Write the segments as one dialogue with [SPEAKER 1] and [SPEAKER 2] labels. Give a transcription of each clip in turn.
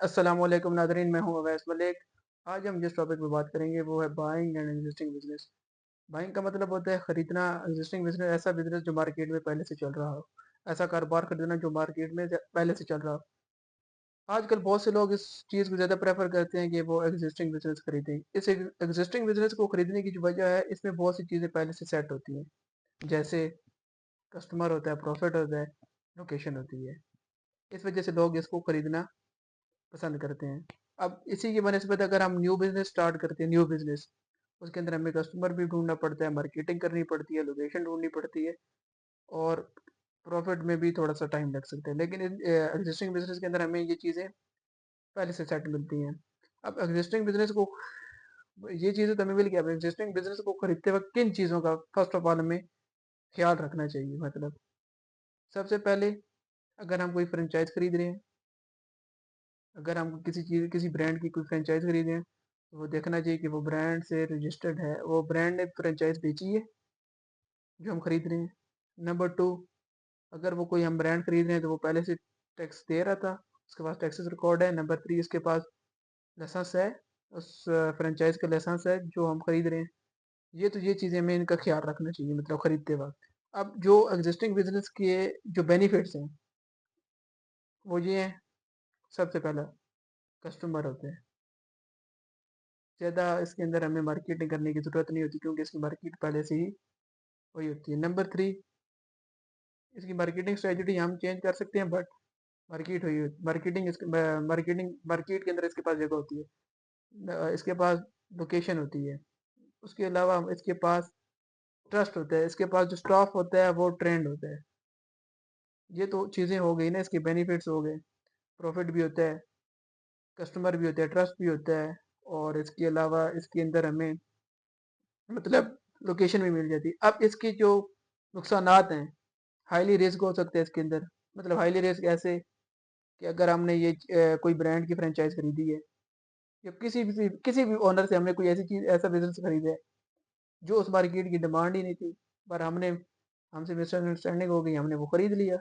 [SPEAKER 1] अस्सलामुअलैकुम नाज़रीन, मैं हूँ अवैस मलिक। आज हम जिस टॉपिक पे बात करेंगे वो है buying and existing business. Buying का मतलब होता है खरीदना, एग्जिस्टिंग बिजनेस ऐसा बिजनेस जो मार्केट में पहले से चल रहा हो, ऐसा कारोबार खरीदना जो मार्केट में पहले से चल रहा हो। आजकल बहुत से लोग इस चीज़ को ज़्यादा प्रेफर करते हैं कि वो एग्जिस्टिंग बिजनेस खरीदें। इस एग्जिस्टिंग बिजनेस को खरीदने की जो वजह है, इसमें बहुत सी चीज़ें पहले से सेट होती हैं, जैसे कस्टमर होता है, प्रॉफिट होता है, लोकेशन होती है। इस वजह से लोग इसको खरीदना पसंद करते हैं। अब इसी की बनस्बत अगर हम न्यू बिज़नेस स्टार्ट करते हैं, न्यू बिज़नेस, उसके अंदर हमें कस्टमर भी ढूँढना पड़ता है, मार्केटिंग करनी पड़ती है, लोकेशन ढूँढनी पड़ती है और प्रॉफ़िट में भी थोड़ा-सा टाइम लग सकता है। लेकिन एक्जिस्टिंग बिज़नेस के अंदर हमें ये चीज़ें पहले से सेट मिलती हैं। अब एक्जिस्टिंग बिज़नेस को ये चीज़ें तो हमें मिल गई, अब एक्जिस्टिंग बिज़नेस को खरीदते वक़्त किन चीज़ों का फ़र्स्ट ऑफ ऑल हमें ख़्याल रखना चाहिए? मतलब सबसे पहले अगर हम कोई फ्रेंचाइज़ खरीद रहे हैं, अगर हम किसी ब्रांड की कोई फ्रेंचाइज़ खरीद रहे हैं, तो वो देखना चाहिए कि वो ब्रांड से रजिस्टर्ड है, वो ब्रांड ने फ्रेंचाइज़ बेची है, जो हम खरीद रहे हैं। नंबर 2, अगर वो कोई हम ब्रांड खरीद रहे हैं, तो वो पहले से टैक्स दे रहा था, उसके पास टैक्सेस रिकॉर्ड है। नंबर 3, उसके पास लाइसेंस है, उस फ्रेंचाइज़ का लाइसेंस है जो हम खरीद रहे हैं। ये चीज़ें हमें इनका ख़्याल रखना चाहिए मतलब खरीदते वक़्त। अब जो एक्जिस्टिंग बिज़नेस के जो बेनिफिट्स हैं, वो ये हैं, सबसे पहला कस्टमर होते हैं। ज़्यादा इसके अंदर हमें मार्केटिंग करने की ज़रूरत नहीं होती क्योंकि इसकी मार्केट पहले से ही हुई होती है। नंबर 3, इसकी मार्केटिंग स्ट्रैटेजी हम चेंज कर सकते हैं बट मार्केट के अंदर इसके पास जगह होती है। इसके पास लोकेशन होती है। उसके अलावा इसके पास ट्रस्ट होता है, इसके पास जो स्टाफ होता है वो ट्रेंड होता है। ये तो चीज़ें हो गई ना, इसके बेनिफिट्स हो गए, प्रॉफिट भी होता है, कस्टमर भी होता है, ट्रस्ट भी होता है और इसके अलावा इसके अंदर हमें मतलब लोकेशन भी मिल जाती है। अब इसके जो नुकसानात हैं, हाईली रिस्क हो सकते हैं इसके अंदर। मतलब हाईली रिस्क ऐसे कि अगर हमने कोई ब्रांड की फ्रेंचाइज़ खरीदी है या किसी भी ओनर से हमने कोई ऐसी चीज़ ऐसा बिज़नेस खरीदा है, जो उस मार्केट की डिमांड ही नहीं थी, पर हमसे मिसअंडरस्टैंडिंग हो गई, हमने वो खरीद लिया,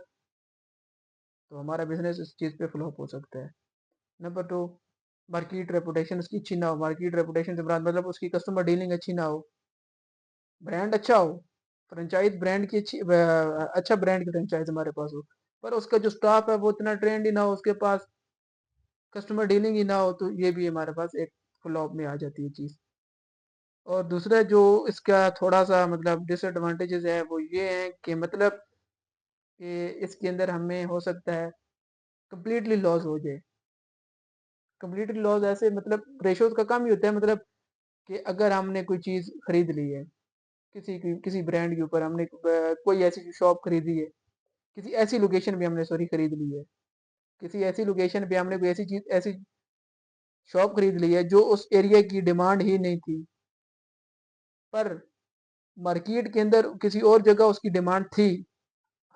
[SPEAKER 1] तो हमारा बिज़नेस इस चीज़ पे फ्लॉप हो सकता है। नंबर 2, मार्केट रेपुटेशन उसकी अच्छी ना हो। मार्केट रेपुटेशन से मुराद मतलब उसकी कस्टमर डीलिंग अच्छी ना हो, ब्रांड अच्छा हो, फ्रेंचाइज़ ब्रांड की अच्छा ब्रांड की फ्रेंचाइज़ हमारे पास हो, पर उसका जो स्टाफ है वो इतना ट्रेंड ही ना हो, उसके पास कस्टमर डीलिंग ही ना हो, तो ये भी हमारे पास एक फ्लॉप में आ जाती है चीज़। और दूसरा जो इसका थोड़ा-सा मतलब डिसएडवांटेजेस है वो ये हैं कि मतलब कि इसके अंदर हमें हो सकता है कंप्लीटली लॉस हो जाए। कंप्लीटली लॉस ऐसे मतलब रेशो उसका कम ही होता है, मतलब कि अगर हमने कोई चीज़ खरीद ली है, किसी ब्रांड के ऊपर हमने कोई ऐसी शॉप खरीदी है, किसी ऐसी लोकेशन पे हमने सॉरी खरीद ली है, किसी ऐसी लोकेशन पे हमने कोई ऐसी शॉप खरीद ली है जो उस एरिया की डिमांड ही नहीं थी, पर मार्केट के अंदर किसी और जगह उसकी डिमांड थी।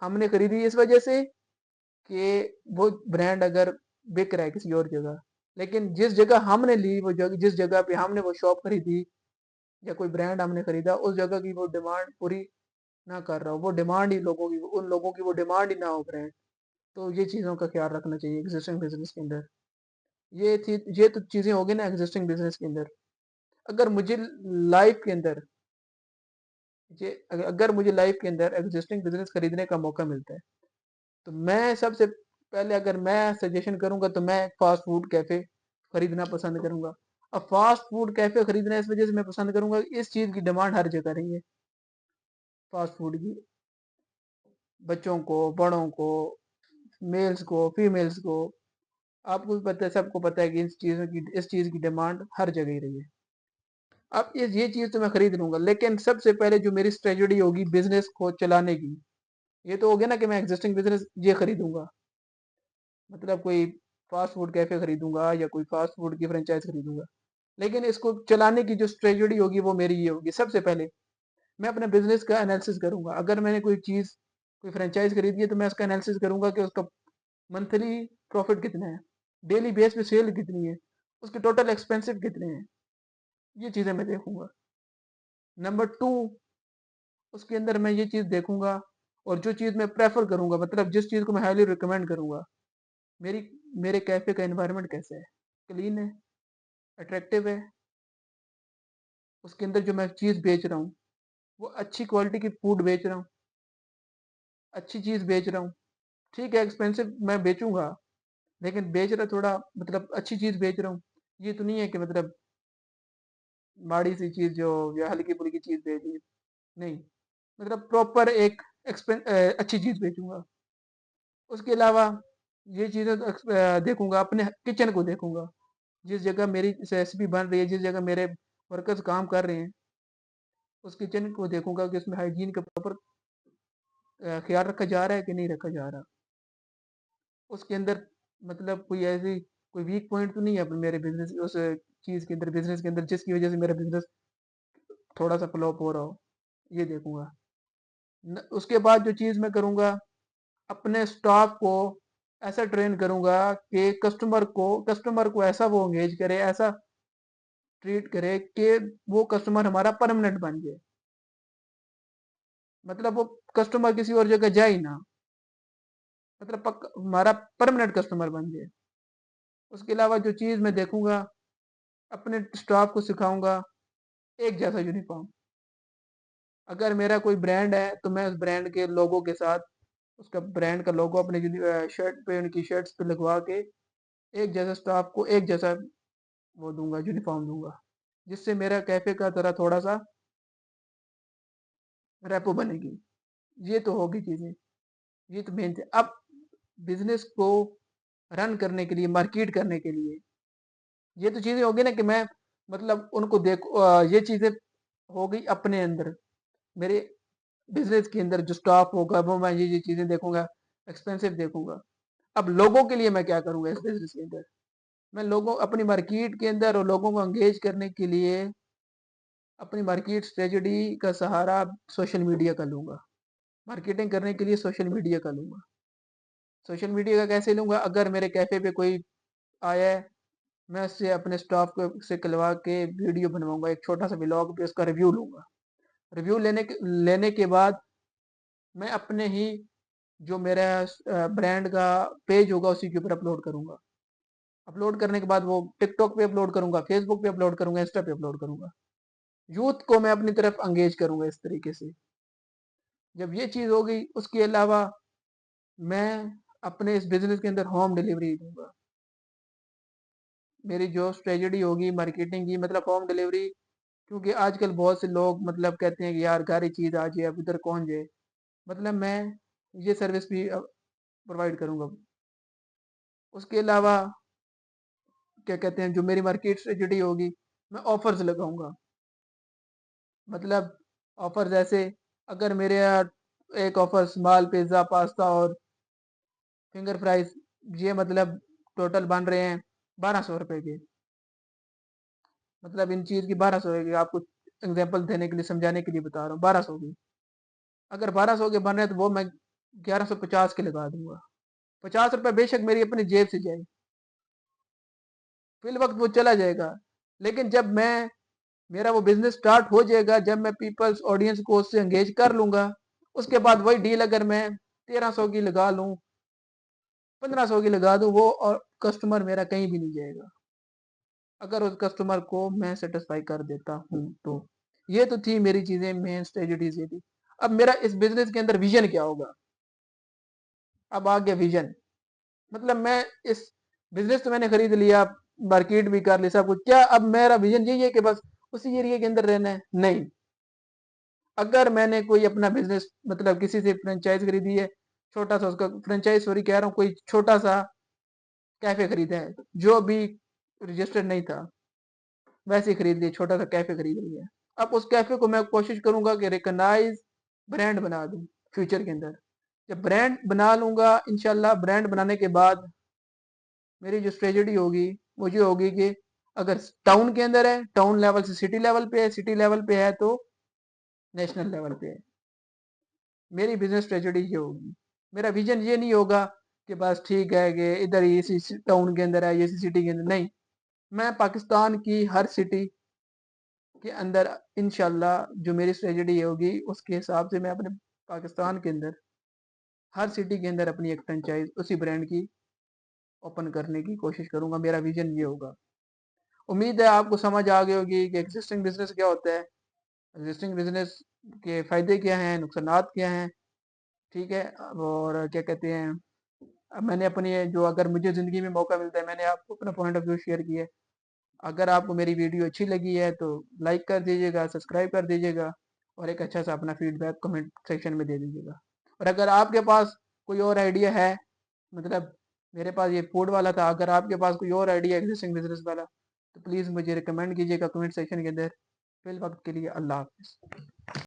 [SPEAKER 1] हमने खरीदी इस वजह से कि वो ब्रांड अगर बिक रहा है किसी और जगह, लेकिन जिस जगह हमने ली वो जगह जिस जगह पे हमने वो शॉप खरीदी या कोई ब्रांड हमने खरीदा, उस जगह की वो डिमांड पूरी ना कर रहा हो, वो डिमांड ही लोगों की उन लोगों की वो डिमांड ही ना हो ब्रांड। तो ये चीज़ों का ख़्याल रखना चाहिए एक्जिस्टिंग बिज़नेस के अंदर। ये तो चीज़ें हो गई ना एक्जिस्टिंग बिज़नेस के अंदर। अगर मुझे लाइफ़ के अंदर अगर मुझे लाइफ़ के अंदर एक्जिस्टिंग बिज़नेस खरीदने का मौका मिलता है, तो मैं सबसे पहले अगर मैं सजेशन करूँगा तो मैं फ़ास्ट फूड कैफ़े खरीदना पसंद करूँगा। अब फ़ास्ट फूड कैफ़े खरीदना इस वजह से मैं पसंद करूँगा, इस चीज़ की डिमांड हर जगह रही है, फ़ास्ट फूड की। बच्चों को, बड़ों को, मेल्स को, फीमेल्स को, आपको भी पता है, सबको पता है कि इस चीज़ की डिमांड हर जगह ही रही है। अब ये चीज़ तो मैं खरीद लूँगा, लेकिन सबसे पहले जो मेरी स्ट्रेटेजी होगी बिज़नेस को चलाने की, ये तो हो गया ना कि मैं एक्जिस्टिंग बिज़नेस ये खरीदूँगा, मतलब कोई फ़ास्ट फूड कैफ़े खरीदूँगा या कोई फ़ास्ट फूड की फ्रेंचाइज़ खरीदूँगा। लेकिन इसको चलाने की जो स्ट्रेटेजी होगी वो मेरी ये होगी, सबसे पहले मैं अपने बिज़नेस का एनालिसिस करूँगा। अगर मैंने कोई फ्रेंचाइज़ खरीदी है तो मैं उसका एनालिसिस करूँगा कि उसका मंथली प्रॉफ़िट कितना है, डेली बेस पे सेल कितनी है, उसके टोटल एक्सपेंसिव कितने हैं, ये चीज़ें मैं देखूँगा। नंबर 2, उसके अंदर मैं ये चीज़ देखूँगा और जो चीज़ मैं प्रेफ़र करूँगा मतलब जिस चीज़ को मैं हाइली रिकमेंड करूँगा, मेरी मेरे कैफ़े का एनवायरनमेंट कैसा है, क्लीन है, अट्रैक्टिव है, उसके अंदर जो मैं चीज़ बेच रहा हूँ, वो अच्छी क्वालिटी की फूड बेच रहा हूँ, अच्छी चीज़ बेच रहा हूँ। ठीक है, एक्सपेंसिव मैं बेचूँगा, लेकिन बेच रहा थोड़ा मतलब अच्छी चीज़ बेच रहा हूँ। ये तो नहीं है कि मतलब माड़ी-सी चीज़ जो या हल्की-फुल्की चीज़ बेच दी, नहीं। मतलब प्रॉपर एक अच्छी चीज़ बेचूँगा। उसके अलावा ये चीज़ें तो देखूँगा, अपने किचन को देखूँगा। जिस जगह मेरी रेसिपी बन रही है, जिस जगह मेरे वर्कर्स काम कर रहे हैं, उस किचन को देखूँगा कि उसमें हाइजीन का प्रॉपर ख़्याल रखा जा रहा है कि नहीं रखा जा रहा। उसके अंदर मतलब कोई ऐसी कोई वीक पॉइंट तो नहीं है मेरे बिज़नेस उस चीज़ के अंदर, बिज़नेस के अंदर, जिसकी वज़ह से मेरा बिज़नेस थोड़ा-सा फ्लॉप हो रहा हो, ये देखूँगा। उसके बाद जो चीज़ मैं करूँगा, अपने स्टाफ को ऐसा ट्रेन करूँगा कि कस्टमर को ऐसा वो एंगेज करे, ऐसा ट्रीट करे कि वो कस्टमर हमारा परमानेंट बन जाए। मतलब वो कस्टमर किसी और जगह जाए ही ना, मतलब हमारा परमानेंट कस्टमर बन जाए। उसके अलावा जो चीज़ मैं देखूँगा, अपने स्टाफ को सिखाऊँगा एक जैसा यूनिफ़ॉर्म। अगर मेरा कोई ब्रांड है, तो मैं उस ब्रांड के लोगो के साथ उसका ब्रांड का लोगो अपने शर्ट पे, उनकी शर्ट्स पे लगवा के एक जैसा स्टाफ को एक जैसा वो दूँगा, यूनिफ़ॉर्म दूँगा। जिससे मेरा कैफ़े का तरह थोड़ा-सा रेपो बनेगी। ये तो होगी चीज़ें, ये तो मेन थे। अब बिज़नेस को रन करने के लिए, मार्केट करने के लिए, ये तो चीज़ें होगी ना कि मैं मतलब उनको ये चीज़ें हो गई अपने अंदर। मेरे बिज़नेस के अंदर जो स्टाफ होगा, वो मैं ये चीज़ें देखूँगा, एक्सपेंसिव देखूँगा। अब लोगों के लिए मैं क्या करूँगा इस बिज़नेस के अंदर? मैं लोगों अपनी मार्केट के अंदर और लोगों को एंगेज करने के लिए अपनी मार्केट स्ट्रेटजी का सहारा सोशल मीडिया का लूँगा। मार्केटिंग करने के लिए सोशल मीडिया का लूँगा। सोशल मीडिया का कैसे लूँगा? अगर मेरे कैफ़े पे कोई आया है, मैं उससे अपने स्टाफ को से कहलवा के वीडियो बनवाऊँगा, एक छोटा-सा व्लॉग पे उसका रिव्यू लूँगा। रिव्यू लेने के बाद मैं अपने ही जो मेरा ब्रांड का पेज होगा उसी के ऊपर अपलोड करूँगा। अपलोड करने के बाद वो टिकटॉक पे अपलोड करूँगा, फेसबुक पे अपलोड करूँगा, इंस्टा पे अपलोड करूँगा। यूथ को मैं अपनी तरफ एंगेज करूँगा इस तरीके से। जब ये चीज़ हो गई, उसके अलावा मैं अपने इस बिज़नेस के अंदर होम डिलीवरी दूँगा। मेरी जो स्ट्रेटजी होगी मार्केटिंग की, मतलब होम डिलीवरी, क्योंकि आजकल बहुत से लोग मतलब कहते हैं कि यार घर ही चीज़ आ जाए, अब इधर कौन जाए? मतलब मैं ये सर्विस भी प्रोवाइड करूँगा। उसके अलावा क्या कहते हैं, जो मेरी मार्केट स्ट्रेटजी होगी, मैं ऑफर्स लगाऊँगा। मतलब ऑफर्स ऐसे, अगर मेरे यहाँ एक ऑफर स्मॉल पिज़्ज़ा, पास्ता और फिंगर फ्राइज़, ये मतलब टोटल बन रहे हैं ₹1200 के। मतलब इन चीज़ की 1200 की, आपको एग्ज़ाम्पल देने के लिए, समझाने के लिए बता रहा हूँ, 1200 की। अगर 1200 के बन रहे हैं तो वो मैं 1150 के लगा दूँगा। ₹50 बेशक मेरी अपनी जेब से जाए, फ़िल वक़्त वो चला जाएगा। लेकिन जब मैं मेरा वो बिज़नेस स्टार्ट हो जाएगा, जब मैं पीपल्स ऑडियंस को उससे एंगेज कर लूँगा, उसके बाद वही डील अगर मैं 1300 की लगा लूँ, 1500 की लगा दूँ, वो और कस्टमर मेरा कहीं भी नहीं जाएगा। अगर उस कस्टमर को मैं सैटिस्फाई कर देता हूँ तो। ये तो थी मेरी चीज़ें, मेन स्ट्रेटजीज़ ये थी। अब मेरा इस बिज़नेस के अंदर विज़न क्या होगा? अब आ गया विज़न। मतलब मैं इस बिज़नेस तो मैंने खरीद लिया, मार्केट भी कर ली, सब कुछ। क्या अब मेरा विज़न यही है कि बस उसी एरिया के अंदर रहना है? नहीं। अगर मैंने कोई अपना बिज़नेस मतलब किसी से फ्रैंचाइज़ खरीदी है, छोटा-सा उसका फ्रैंचाइज़, सॉरी कह रहा हूँ, कोई छोटा-सा कैफ़े खरीदा है, जो अभी रजिस्टर्ड नहीं था, वैसे ही खरीद लिया, छोटा-सा कैफ़े खरीद लिया। अब उस कैफ़े को मैं कोशिश करूँगा कि रिकॉग्नाइज़ ब्रांड बना दूँ फ्यूचर के अंदर। जब ब्रांड बना लूँगा, इंशाल्लाह ब्रांड बनाने के बाद मेरी जो स्ट्रेटजी होगी, वो ये होगी कि अगर टाउन के अंदर है, टाउन लेवल से सिटी लेवल पे है, सिटी लेवल पे है तो नेशनल लेवल पे है। मेरी बिज़नेस स्ट्रेटजी ये होगी। मेरा विज़न ये नहीं होगा कि बस ठीक है कि इधर ही इसी टाउन के अंदर है, इसी सिटी के अंदर, नहीं। मैं पाकिस्तान की हर सिटी के अंदर इंशाल्लाह जो मेरी स्ट्रेटजी होगी, उसके हिसाब से मैं अपने पाकिस्तान के अंदर हर सिटी के अंदर अपनी एक फ्रेंचाइज़ उसी ब्रांड की ओपन करने की कोशिश करूँगा, मेरा विज़न ये होगा। उम्मीद है आपको समझ आ गई होगी कि एक्जिस्टिंग बिज़नेस क्या होता है, एक्जिस्टिंग बिज़नेस के फ़ायदे क्या हैं, नुकसानात क्या हैं, ठीक है? और क्या कहते हैं, मैंने अपनी जो अगर मुझे ज़िंदगी में मौका मिलता है, मैंने आपको अपना पॉइंट ऑफ व्यू शेयर किया है। अगर आपको मेरी वीडियो अच्छी लगी है तो लाइक कर दीजिएगा, सब्सक्राइब कर दीजिएगा और एक अच्छा सा अपना फीडबैक कमेंट सेक्शन में दे दीजिएगा। और अगर आपके पास कोई और आइडिया है, मतलब मेरे पास ये फूड वाला था, अगर आपके पास कोई और आइडिया एग्जिस्टिंग बिजनेस वाला तो प्लीज़ मुझे रिकमेंड कीजिएगा कमेंट सेक्शन के अंदर। फिल वक्त के लिए अल्लाह हाफ़िज़।